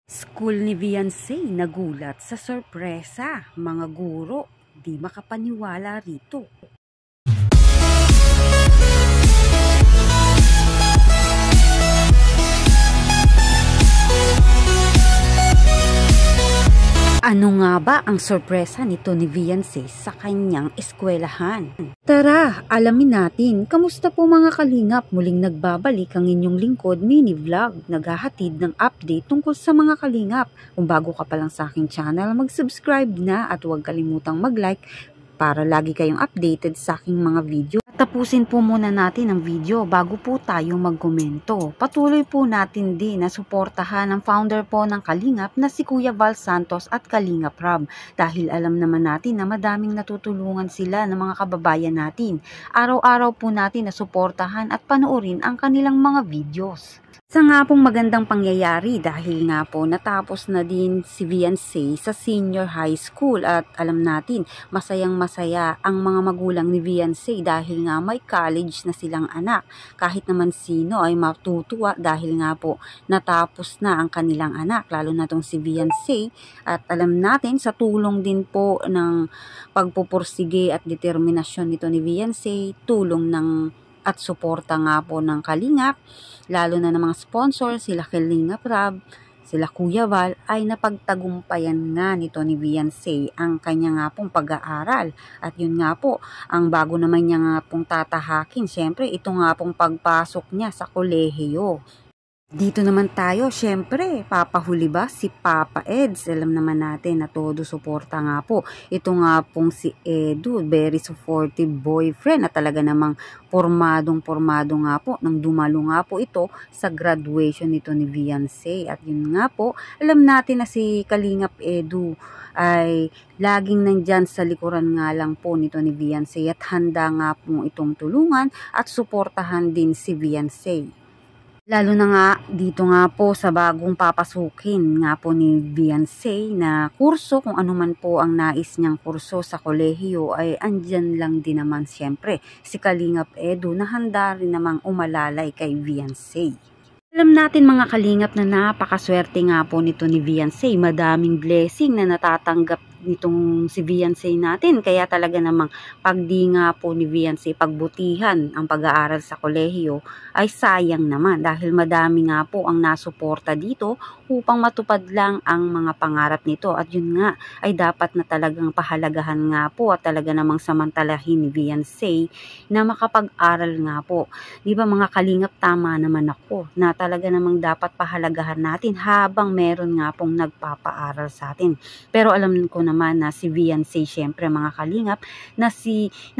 School ni Beyonce nagulat sa sorpresa. Mga guro, di makapaniwala rito. Ano nga ba ang sorpresa nito ni Beyonce sa kanyang eskwelahan? Tara, alamin natin. Kamusta po mga kalingap? Muling nagbabalik ang inyong lingkod mini vlog. Naghahatid ng update tungkol sa mga kalingap. Kung bago ka pa lang sa aking channel, mag-subscribe na at huwag kalimutang mag-like para lagi kayong updated sa aking mga video. Tapusin po muna natin ang video bago po tayo magkomento. Patuloy po natin din na suportahan ang founder po ng Kalingap na si Kuya Val Santos at Kalingap Rob. Dahil alam naman natin na madaming natutulungan sila ng mga kababayan natin. Araw-araw po natin na suportahan at panoorin ang kanilang mga videos. Sa nga pong magandang pangyayari dahil nga po natapos na din si Beyonce sa senior high school at alam natin masayang masaya ang mga magulang ni Beyonce dahil nga may college na silang anak. Kahit naman sino ay matutuwa dahil nga po natapos na ang kanilang anak, lalo na tong si Beyonce, at alam natin sa tulong din po ng pagpupursige at determinasyon nito ni Beyonce, tulong ng at suporta nga po ng Kalingap, lalo na ng mga sponsor, sila Kalingap Rob, sila Kuya Val, ay napagtagumpayan nga nito ni Beyonce ang kanya nga pong pag-aaral. At yun nga po, ang bago naman niya nga pong tatahakin, syempre ito nga pong pagpasok niya sa kolehiyo. Dito naman tayo, syempre, papahuli ba si Papa Eds? Alam naman natin na todo suporta nga po. Ito nga pong si Edu, very supportive boyfriend at talaga namang pormadong nga po nang dumalo nga po ito sa graduation nito ni Beyonce. At yun nga po, alam natin na si Kalingap Edu ay laging nandyan sa likuran nga lang po nito ni Beyonce at handa nga po itong tulungan at suportahan din si Beyonce. Lalo na nga dito nga po sa bagong papasukin nga po ni Beyonce na kurso, kung ano man po ang nais niyang kurso sa kolehiyo ay andyan lang din naman siyempre si Kalingap Edu na handa rin namang umalalay kay Beyonce. Alam natin mga kalingap na napakaswerte nga po nito ni Beyonce. Madaming blessing na natatanggap nitong si Beyonce natin. Kaya talaga namang pag di nga po ni Beyonce pagbutihan ang pag-aaral sa kolehiyo ay sayang naman. Dahil madami nga po ang nasuporta dito upang matupad lang ang mga pangarap nito. At yun nga ay dapat na talagang pahalagahan nga po at talaga namang samantalahin ni Beyonce na makapag-aral nga po. Di ba mga kalingap, tama naman ako na talaga namang dapat pahalagahan natin habang meron nga pong nagpapaaral sa atin. Pero alam ko naman na si Beyonce, syempre mga kalingap, na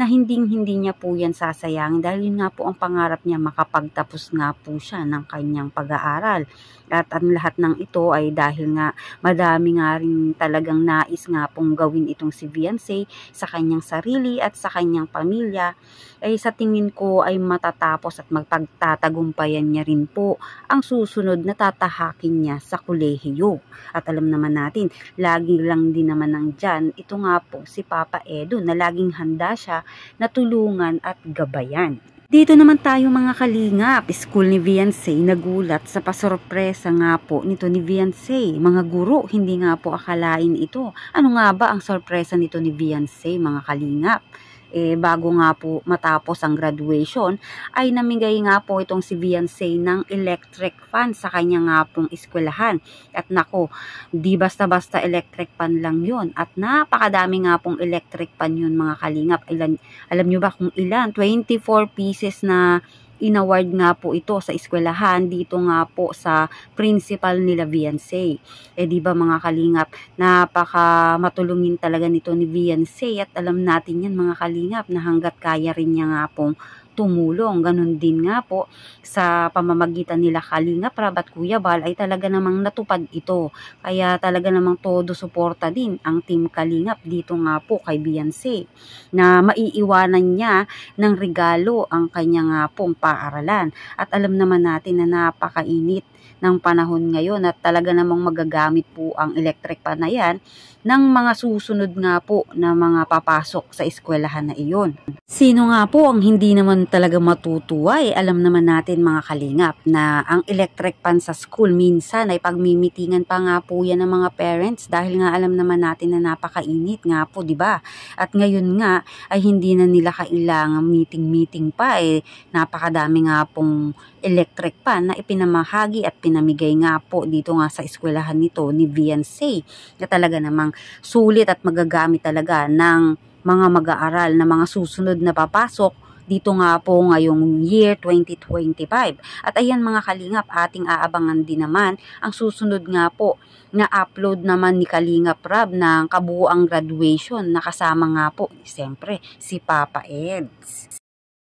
hindi niya po yan sasayangin dahil yun nga po ang pangarap niya, makapagtapos nga po siya ng kanyang pag-aaral. At ang lahat ng ito ay dahil nga madami nga rin talagang nais nga pong gawin itong si Beyonce sa kanyang sarili at sa kanyang pamilya. Ay sa tingin ko ay matatapos at magpagtatagumpayan niya rin po ang susunod na tatahakin niya sa kolehiyo. At alam naman natin, lagi lang din naman nandyan ito nga po si Papa Edu na laging handa siya na tulungan at gabayan. Dito naman tayo mga kalingap, school ni Beyonce nagulat sa pasorpresa nga po nito ni Beyonce. Mga guro, hindi nga po akalain ito. Ano nga ba ang sorpresa nito ni Beyonce mga kalingap? Bago nga po matapos ang graduation ay namigay nga po itong si Beyonce ng electric fan sa kanya nga pong eskwelahan. At nako, di basta-basta electric fan lang yun. At napakadami nga pong electric fan yun mga kalingap. Alam nyo ba kung ilan? 24 pieces na inaward nga po ito sa eskwelahan dito nga po sa principal nila Beyonce. Di ba mga kalingap, napaka matulungin talaga nito ni Beyonce at alam natin yan mga kalingap na hanggat kaya rin niya nga pong tumulong. Ganun din nga po sa pamamagitan nila Kalingap Rob at Kuya Val ay talaga namang natupad ito. Kaya talaga namang todo suporta din ang team Kalingap dito nga po kay Beyonce na maiiwanan niya ng regalo ang kanya nga pong paaralan. At alam naman natin na napakainit ng panahon ngayon at talaga namang magagamit po ang electric pan na yan ng mga susunod nga po na mga papasok sa eskwelahan na iyon. Sino nga po ang hindi naman talaga matutuwa alam naman natin mga kalingap na ang electric pan sa school minsan ay pagmimitingan pa nga po yan ng mga parents dahil nga alam naman natin na napakainit nga po, di ba? At ngayon nga ay hindi na nila kailangan meeting pa napakadami nga pong electric pan na ipinamahagi at pinamigay nga po dito nga sa eskwelahan nito ni Viancy na talaga namang sulit at magagamit talaga ng mga mag-aaral na mga susunod na papasok dito nga po ngayong year 2025. At ayan mga kalingap, ating aabangan din naman ang susunod nga po na upload naman ni Kalingap Rab ng kabuuang graduation na kasama nga po siyempre si Papa Eds.